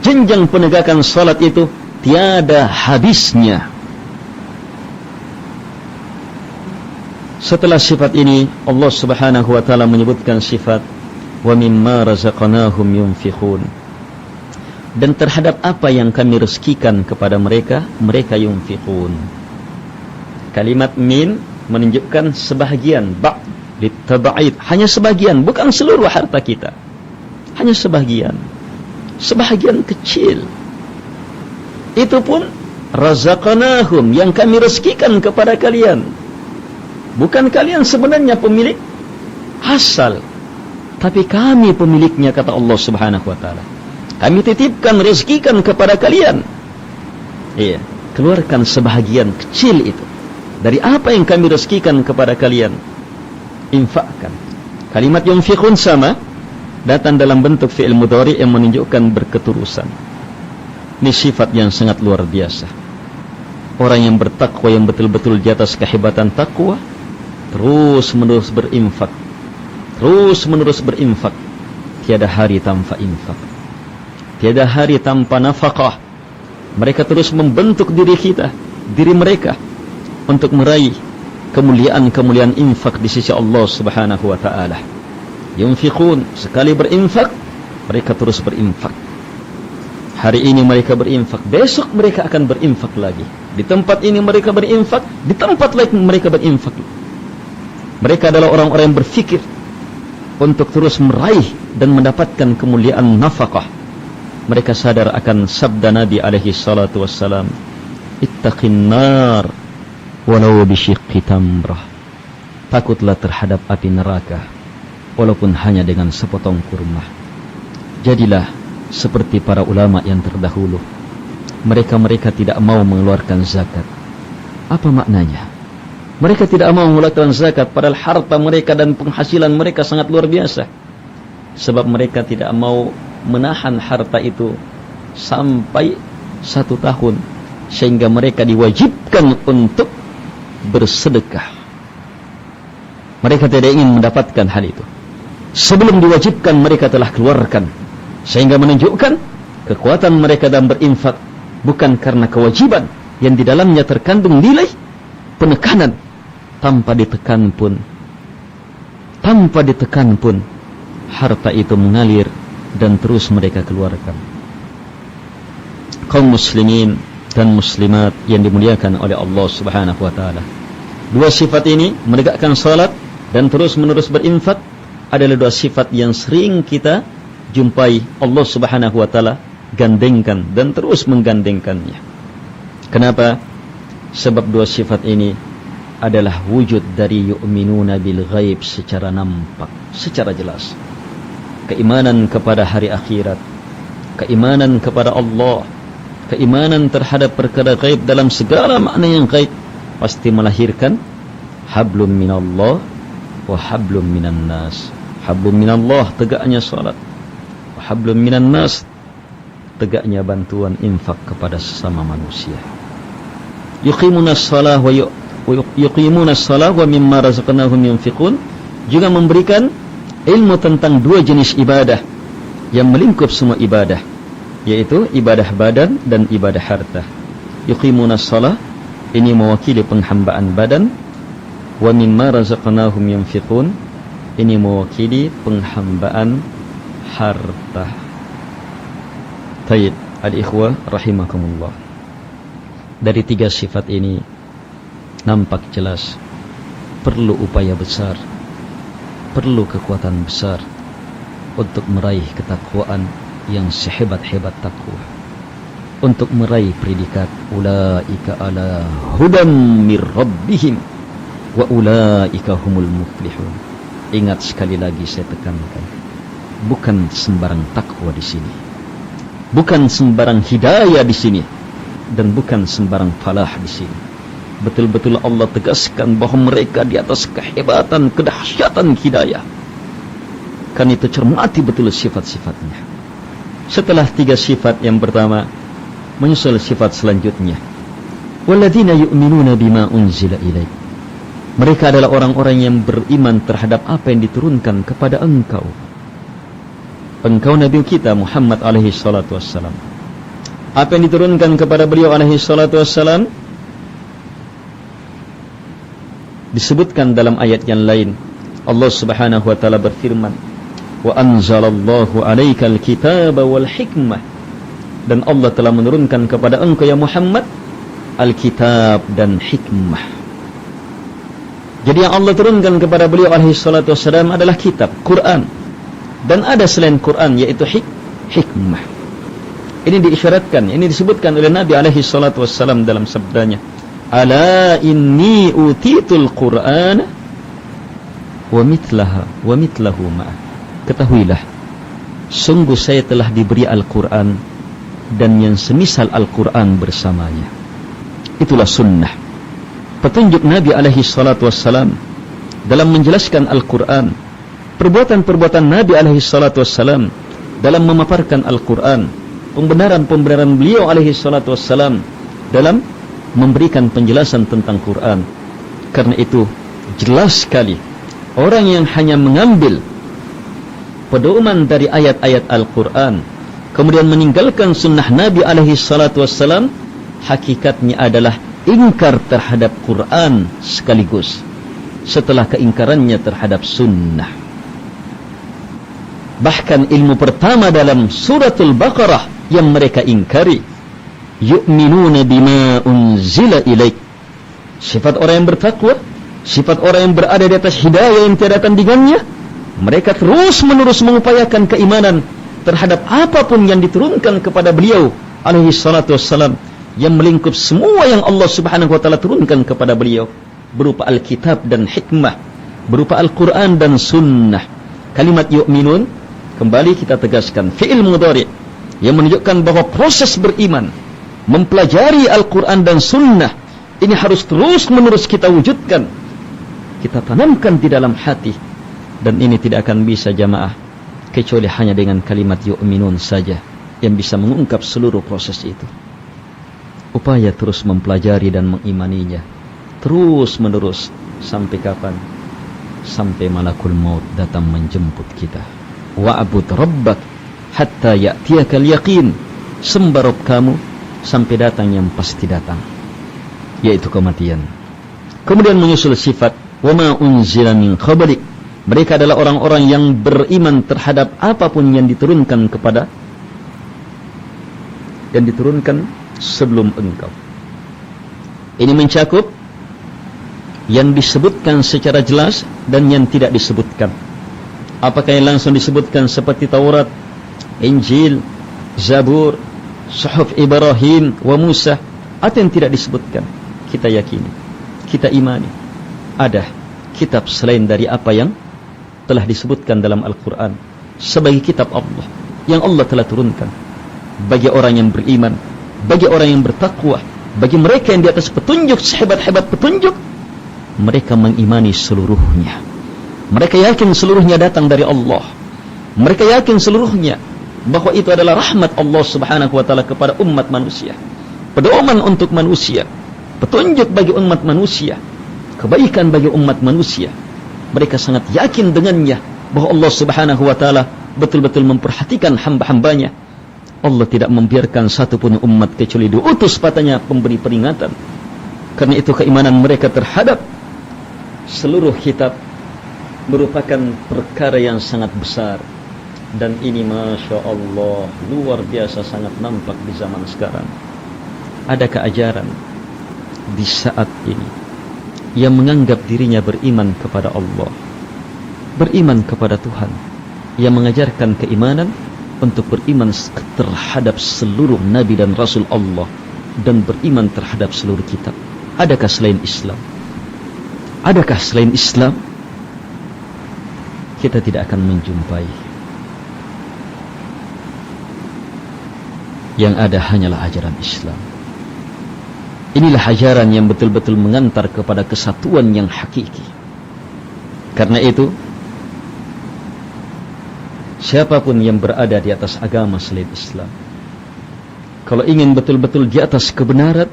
jenjang penegakan salat itu tiada habisnya. Setelah sifat ini, Allah Subhanahu wa taala menyebutkan sifat wa mimma razaqnahum yunfiqun. Dan terhadap apa yang kami rezekikan kepada mereka, mereka yunfiqun. Kalimat min menunjukkan sebahagian, ba' litab'id, hanya sebahagian, bukan seluruh harta kita. Hanya sebahagian. Sebahagian kecil. Itu pun razaqnahum, yang kami rezekikan kepada kalian. Bukan kalian sebenarnya pemilik asal, tapi kami pemiliknya, kata Allah Subhanahu wa taala. Kami titipkan, rezekikan kepada kalian. Iya, keluarkan sebahagian kecil itu dari apa yang kami rezekikan kepada kalian. Infakkan. Kalimat yunfiqun sama datang dalam bentuk fi'il mudhari yang menunjukkan berketerusan. Ini sifat yang sangat luar biasa. Orang yang bertakwa, yang betul-betul di atas kehebatan takwa, terus menerus berinfak, terus menerus berinfak. Tiada hari tanpa infak, tiada hari tanpa nafkah. Mereka terus membentuk diri kita, diri mereka, untuk meraih kemuliaan-kemuliaan infak di sisi Allah Subhanahu wa taala. Yunfiqun, sekali berinfak mereka terus berinfak. Hari ini mereka berinfak, besok mereka akan berinfak lagi. Di tempat ini mereka berinfak, di tempat lain mereka berinfak. Mereka adalah orang-orang yang berfikir untuk terus meraih dan mendapatkan kemuliaan nafkah. Mereka sadar akan sabda Nabi alaihi salatu wassalam, ittaqin nar walau bisyiqqi tamrah. Takutlah terhadap api neraka walaupun hanya dengan sepotong kurma. Jadilah seperti para ulama yang terdahulu. Mereka tidak mau mengeluarkan zakat. Apa maknanya? Mereka tidak mau mengeluarkan zakat, padahal harta mereka dan penghasilan mereka sangat luar biasa. Sebab mereka tidak mau menahan harta itu sampai 1 tahun, sehingga mereka diwajibkan untuk bersedekah. Mereka tidak ingin mendapatkan hal itu. Sebelum diwajibkan mereka telah keluarkan, sehingga menunjukkan kekuatan mereka dalam berinfak bukan karena kewajiban yang di dalamnya terkandung nilai penekanan, tanpa ditekan pun, harta itu mengalir dan terus mereka keluarkan. Kaum muslimin dan muslimat yang dimuliakan oleh Allah Subhanahu wa taala. Dua sifat ini, menegakkan salat dan terus menerus berinfak, adalah dua sifat yang sering kita jumpai Allah Subhanahu wa taala gandengkan dan terus menggandengkannya. Kenapa? Sebab dua sifat ini adalah wujud dari yu'minuna bil ghaib secara nampak, secara jelas. Keimanan kepada hari akhirat, keimanan kepada Allah, keimanan terhadap perkara ghaib dalam segala makna yang ghaib, pasti melahirkan hablum minallah wa hablum minan nas. Hablum minallah, tegaknya salat. Wa hablum minan nas, tegaknya bantuan infak kepada sesama manusia. Yuqimuna as-salah wa yuqimuna as-salah wa mimma razaqnahum yunfiqun, juga memberikan ilmu tentang dua jenis ibadah yang melingkup semua ibadah, yaitu ibadah badan dan ibadah harta. Yuqimuna as-salah, ini mewakili penghambaan badan. Wa mimma razaqnahum yunfiqun, ini mewakili penghambaan harta. Tayyib, al-ikhwah rahimakumullah. Dari tiga sifat ini nampak jelas perlu upaya besar, perlu kekuatan besar untuk meraih ketakwaan yang sehebat-hebat takwa, untuk meraih predikat ulaika ala hudam mir rabbihim wa ulaika humul muflihun. Ingat sekali lagi saya tekankan, bukan sembarang takwa di sini, bukan sembarang hidayah di sini, dan bukan sembarang falah di sini. Betul-betul Allah tegaskan bahawa mereka di atas kehebatan, kedahsyatan hidayah. Kan itu cermati betul sifat-sifatnya. Setelah tiga sifat yang pertama, menyusul sifat selanjutnya. Walladzina yu'minuna bima unzila ilaik. Mereka adalah orang-orang yang beriman terhadap apa yang diturunkan kepada engkau. Engkau Nabi kita Muhammad alaihi salatu wassalam. Apa yang diturunkan kepada beliau alaihi salatu wassalam disebutkan dalam ayat yang lain. Allah Subhanahu wa taala berfirman, "Wa anzalallahu 'alaikal kitaba wal hikmah." Dan Allah telah menurunkan kepada engkau ya Muhammad Alkitab dan hikmah. Jadi yang Allah turunkan kepada beliau alaihi salatu wassalam adalah kitab, Quran. Dan ada selain Quran, yaitu hikmah. Ini diisyaratkan, ini disebutkan oleh Nabi alaihi salatu wassalam dalam sabdanya, "Ala inni utitul Qur'an wa mitlahu ma'ah." Ketahuilah, sungguh saya telah diberi Al-Quran dan yang semisal Al-Quran bersamanya. Itulah sunnah, petunjuk Nabi alaihi salatu wassalam dalam menjelaskan Al-Quran, perbuatan-perbuatan Nabi alaihi salatu wassalam dalam memaparkan Al-Quran, pembenaran-pembenaran beliau alaihi salatu wassalam dalam memberikan penjelasan tentang Quran. Karena itu jelas sekali, orang yang hanya mengambil pedoman dari ayat-ayat Al-Quran kemudian meninggalkan sunnah Nabi alaihi salatu wassalam, hakikatnya adalah ingkar terhadap Quran sekaligus setelah keingkarannya terhadap sunnah. Bahkan ilmu pertama dalam suratul Baqarah yang mereka ingkari, yu'minuna bima unzila ilaik. Sifat orang yang bertakwa, sifat orang yang berada di atas hidayah yang tiada tandingannya, mereka terus menerus mengupayakan keimanan terhadap apapun yang diturunkan kepada beliau alaihi salatu wassalam, yang melingkup semua yang Allah Subhanahu wa taala turunkan kepada beliau berupa Alkitab dan hikmah, berupa Al-Quran dan sunnah. Kalimat yu'minun, kembali kita tegaskan, fi'il mudhari' yang menunjukkan bahawa proses beriman, mempelajari Al-Quran dan sunnah, ini harus terus menerus kita wujudkan, kita tanamkan di dalam hati. Dan ini tidak akan bisa jamaah kecuali hanya dengan kalimat yu'minun saja yang bisa mengungkap seluruh proses itu. Upaya terus mempelajari dan mengimaninya terus menerus. Sampai kapan? Sampai malakul maut datang menjemput kita. Wa'bud rabbak hatta ya'tiyakal yaqin. Sembah Rabb kamu sampai datang yang pasti datang, yaitu kematian. Kemudian menyusul sifat wa ma unzila min qablik. Mereka adalah orang-orang yang beriman terhadap apapun yang diturunkan sebelum engkau. Ini mencakup yang disebutkan secara jelas dan yang tidak disebutkan. Apakah yang langsung disebutkan seperti Taurat, Injil, Zabur, Suhuf Ibrahim wa Musa, atau yang tidak disebutkan? Kita yakini, kita imani ada kitab selain dari apa yang telah disebutkan dalam Al-Quran sebagai kitab Allah yang Allah telah turunkan bagi orang yang beriman, bagi orang yang bertakwa, bagi mereka yang di atas petunjuk, sehebat-hebat petunjuk. Mereka mengimani seluruhnya. Mereka yakin seluruhnya datang dari Allah. Mereka yakin seluruhnya bahwa itu adalah rahmat Allah Subhanahu wa taala kepada umat manusia, pedoman untuk manusia, petunjuk bagi umat manusia, kebaikan bagi umat manusia. Mereka sangat yakin dengannya bahwa Allah Subhanahu wa taala betul-betul memperhatikan hamba-hambanya. Allah tidak membiarkan satupun umat kecuali diutus padanya pemberi peringatan. Karena itu keimanan mereka terhadap seluruh kitab merupakan perkara yang sangat besar. Dan ini Masya Allah luar biasa sangat nampak di zaman sekarang. Adakah ajaran di saat ini yang menganggap dirinya beriman kepada Allah, beriman kepada Tuhan, yang mengajarkan keimanan untuk beriman terhadap seluruh Nabi dan Rasul Allah dan beriman terhadap seluruh kitab? Adakah selain Islam? Adakah selain Islam? Kita tidak akan menjumpai. Yang ada hanyalah ajaran Islam. Inilah ajaran yang betul-betul mengantar kepada kesatuan yang hakiki. Karena itu, siapapun yang berada di atas agama selain Islam, kalau ingin betul-betul di atas kebenaran,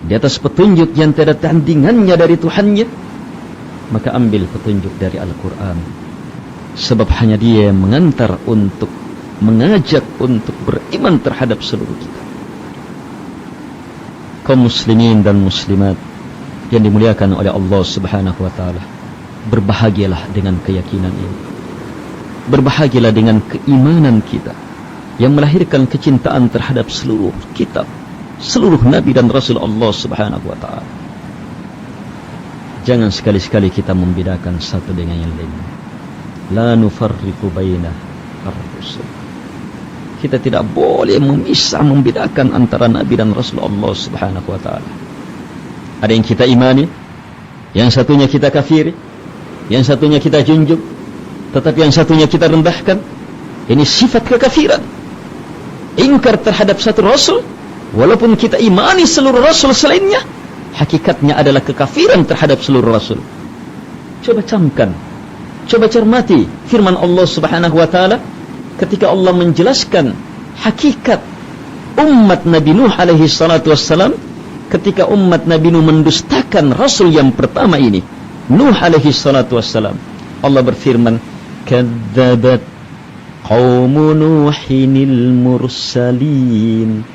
di atas petunjuk yang tiada tandingannya dari Tuhannya, maka ambil petunjuk dari Al-Quran. Sebab hanya dia yang mengantar untuk mengajak untuk beriman terhadap seluruh kita. Kaum muslimin dan muslimat yang dimuliakan oleh Allah Subhanahu wa taala, berbahagialah dengan keyakinan ini. Berbahagialah dengan keimanan kita yang melahirkan kecintaan terhadap seluruh kitab, seluruh nabi dan rasul Allah Subhanahu wa taala. Jangan sekali-sekali kita membedakan satu dengan yang lain. La nufarriqu baina ar-rusul. Kita tidak boleh memisah, membedakan antara nabi dan rasul Allah Subhanahu wa taala. Ada yang kita imani, yang satunya kita kafiri, yang satunya kita junjung, tetapi yang satunya kita rendahkan. Ini sifat kekafiran. Ingkar terhadap satu rasul, walaupun kita imani seluruh rasul selainnya, hakikatnya adalah kekafiran terhadap seluruh rasul. Coba camkan, coba cermati firman Allah Subhanahu wa taala ketika Allah menjelaskan hakikat umat Nabi Nuh alaihi salatu wassalam, ketika umat Nabi Nuh mendustakan rasul yang pertama ini, Nuh alaihi salatu wassalam. Allah berfirman, kadzabat qaumu Nuhinil mursalin.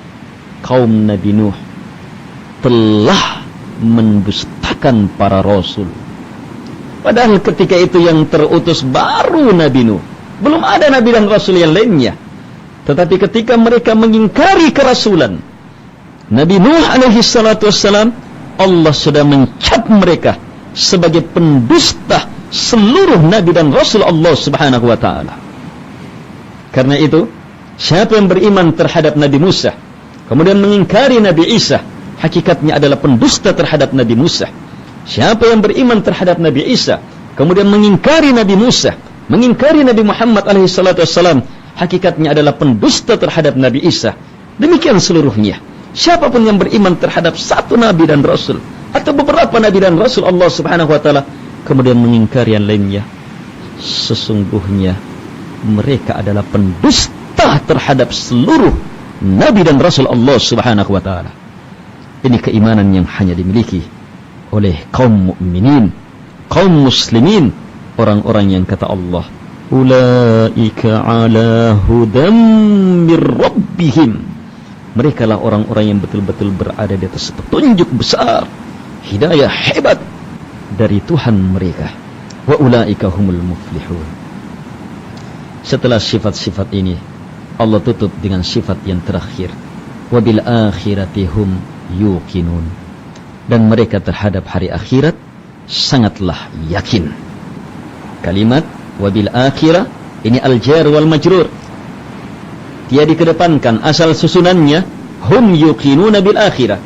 Kaum Nabi Nuh telah mendustakan para rasul. Padahal ketika itu yang terutus baru Nabi Nuh, belum ada nabi dan rasul yang lainnya. Tetapi ketika mereka mengingkari kerasulan Nabi Nuh alaihi salatu wassalam, Allah sudah mencap mereka sebagai pendusta seluruh nabi dan rasul Allah Subhanahu wa taala. Karena itu, siapa yang beriman terhadap Nabi Musa kemudian mengingkari Nabi Isa, hakikatnya adalah pendusta terhadap Nabi Musa. Siapa yang beriman terhadap Nabi Isa kemudian mengingkari Nabi Musa, mengingkari Nabi Muhammad alaihi salatu wassalam, hakikatnya adalah pendusta terhadap Nabi Isa. Demikian seluruhnya. Siapapun yang beriman terhadap satu nabi dan rasul atau beberapa nabi dan rasul Allah Subhanahu wa taala kemudian mengingkari yang lainnya, sesungguhnya mereka adalah pendusta terhadap seluruh nabi dan rasul Allah Subhanahu wa taala. Ini keimanan yang hanya dimiliki oleh kaum mukminin, kaum muslimin, orang-orang yang kata Allah, ulaika ala hudam mir rabbihim. Mereka lah orang-orang yang betul-betul berada di atas petunjuk besar, hidayah hebat dari Tuhan mereka. Wa ulaika humul muflihun. Setelah sifat-sifat ini, Allah tutup dengan sifat yang terakhir. Wa bil akhirati hum yuqinun. Dan mereka terhadap hari akhirat sangatlah yakin. Kalimat wa bil akhirah ini al-jar wal majrur. Dia dikedepankan, asal susunannya hum yuqinuna bil akhirah.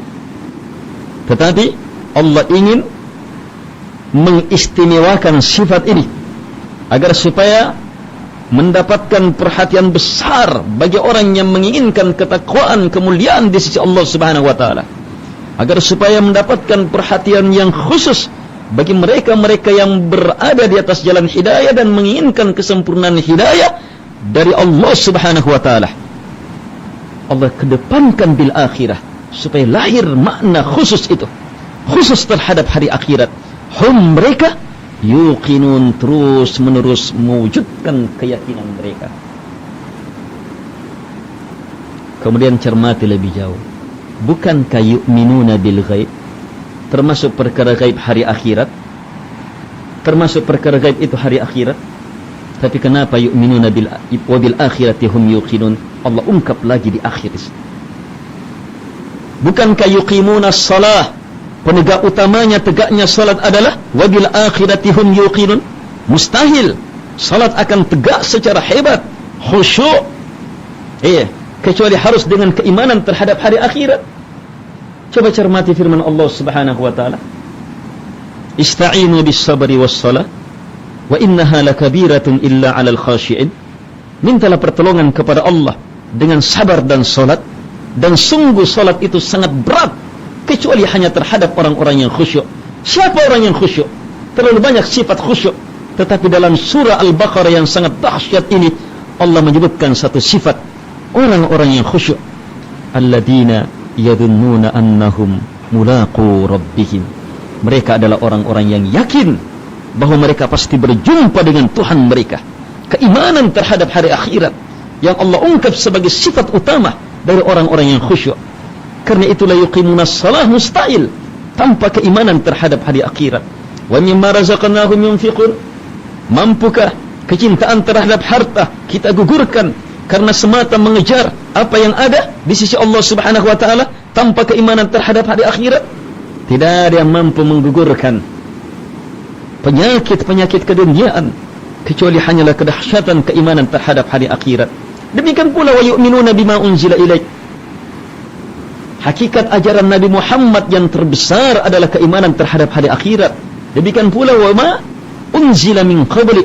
Tetapi Allah ingin mengistimewakan sifat ini agar supaya mendapatkan perhatian besar bagi orang yang menginginkan ketakwaan, kemuliaan di sisi Allah Subhanahu wa taala. Agar supaya mendapatkan perhatian yang khusus bagi mereka-mereka yang berada di atas jalan hidayah dan menginginkan kesempurnaan hidayah dari Allah Subhanahu wa taala. Allah kedepankan bil akhirah supaya lahir makna khusus itu, khusus terhadap hari akhirat. Hum mereka yuqinun, terus menerus mewujudkan keyakinan mereka. Kemudian cermati lebih jauh. Bukankah yu'minuna bil ghaib termasuk perkara gaib hari akhirat? Termasuk perkara gaib itu hari akhirat. Tapi kenapa yu'minuna bil akhirati hum yuqinun? Allah ungkap lagi di akhir. Bukankah yuqimuna shalah, penegak utamanya tegaknya salat adalah wabil akhirati hum yuqinun? Mustahil salat akan tegak secara hebat, khusyuk, kecuali harus dengan keimanan terhadap hari akhirat. Coba cermati firman Allah Subhanahu wa taala, ista'inu bis sabri was salah wa innaha lakabiratun illa 'alal khashi'in. Mintalah pertolongan kepada Allah dengan sabar dan salat, dan sungguh salat itu sangat berat kecuali hanya terhadap orang-orang yang khusyuk. Siapa orang yang khusyuk? Terlalu banyak sifat khusyuk, tetapi dalam surah Al-Baqarah yang sangat dahsyat ini Allah menyebutkan satu sifat orang-orang yang khusyuk. Alladzina yadhunnuna annahum mulaqu rabbihim. Mereka adalah orang-orang yang yakin bahwa mereka pasti berjumpa dengan Tuhan mereka. Keimanan terhadap hari akhirat yang Allah ungkap sebagai sifat utama dari orang-orang yang khusyuk. Karena itulah yuqimuna shalah mustahil tanpa keimanan terhadap hari akhirat. Wa mimma razaqnahum yunfiqun. Mampukah kecintaan terhadap harta kita gugurkan karena semata mengejar apa yang ada di sisi Allah Subhanahu wa taala tanpa keimanan terhadap hari akhirat? Tidak ada yang mampu menggugurkan penyakit-penyakit keduniaan kecuali hanyalah kedahsyatan keimanan terhadap hari akhirat. Demikian pula wa yu'minuna bima unzila ilaik. Hakikat ajaran Nabi Muhammad yang terbesar adalah keimanan terhadap hari akhirat. Demikian pula wa ma unzila min qabli.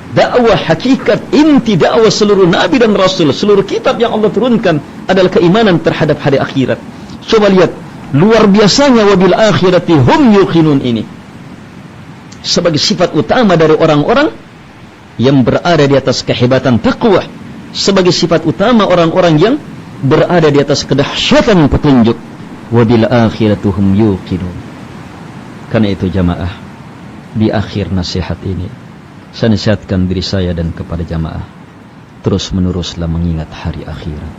Dakwah hakikat inti dakwah seluruh nabi dan rasul, seluruh kitab yang Allah turunkan adalah keimanan terhadap hari akhirat. Coba lihat luar biasanya wabil akhirati hum yuqinun ini sebagai sifat utama dari orang-orang yang berada di atas kehebatan taqwa, sebagai sifat utama orang-orang yang berada di atas kedahsyatan petunjuk. Wabil akhiratu hum yuqinun. Karena itu jamaah, di akhir nasihat ini saya nasihatkan diri saya dan kepada jamaah, terus meneruslah mengingat hari akhirat.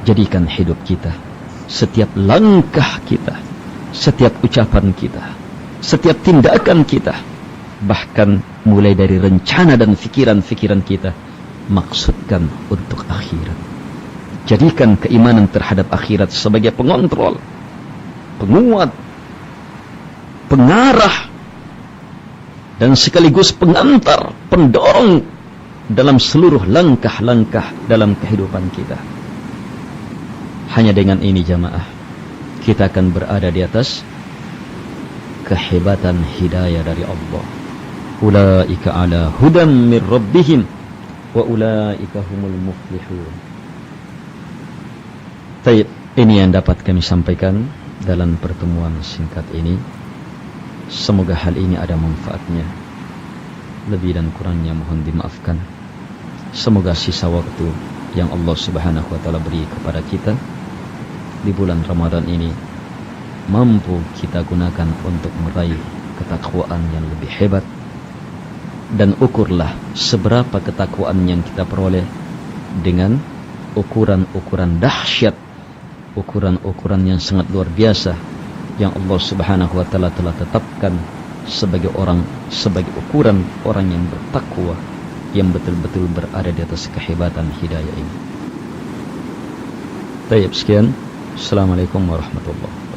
Jadikan hidup kita, setiap langkah kita, setiap ucapan kita, setiap tindakan kita, bahkan mulai dari rencana dan fikiran-fikiran kita, maksudkan untuk akhirat. Jadikan keimanan terhadap akhirat sebagai pengontrol, penguat, pengarah, dan sekaligus pengantar, pendorong dalam seluruh langkah-langkah dalam kehidupan kita. Hanya dengan ini jamaah, kita akan berada di atas kehebatan hidayah dari Allah. Ulaika ala hudam min rabbihim wa ulaika humul muflihun. Baik, ini yang dapat kami sampaikan dalam pertemuan singkat ini. Semoga hal ini ada manfaatnya. Lebih dan kurangnya mohon dimaafkan. Semoga sisa waktu yang Allah Subhanahu wa taala beri kepada kita di bulan Ramadan ini mampu kita gunakan untuk meraih ketakwaan yang lebih hebat. Dan ukurlah seberapa ketakwaan yang kita peroleh dengan ukuran-ukuran dahsyat, ukuran-ukuran yang sangat luar biasa yang Allah Subhanahu wa taala telah tetapkan sebagai ukuran orang yang bertakwa, yang betul-betul berada di atas kehebatan hidayah ini. Baik, sekian. Assalamualaikum warahmatullahi wabarakatuh.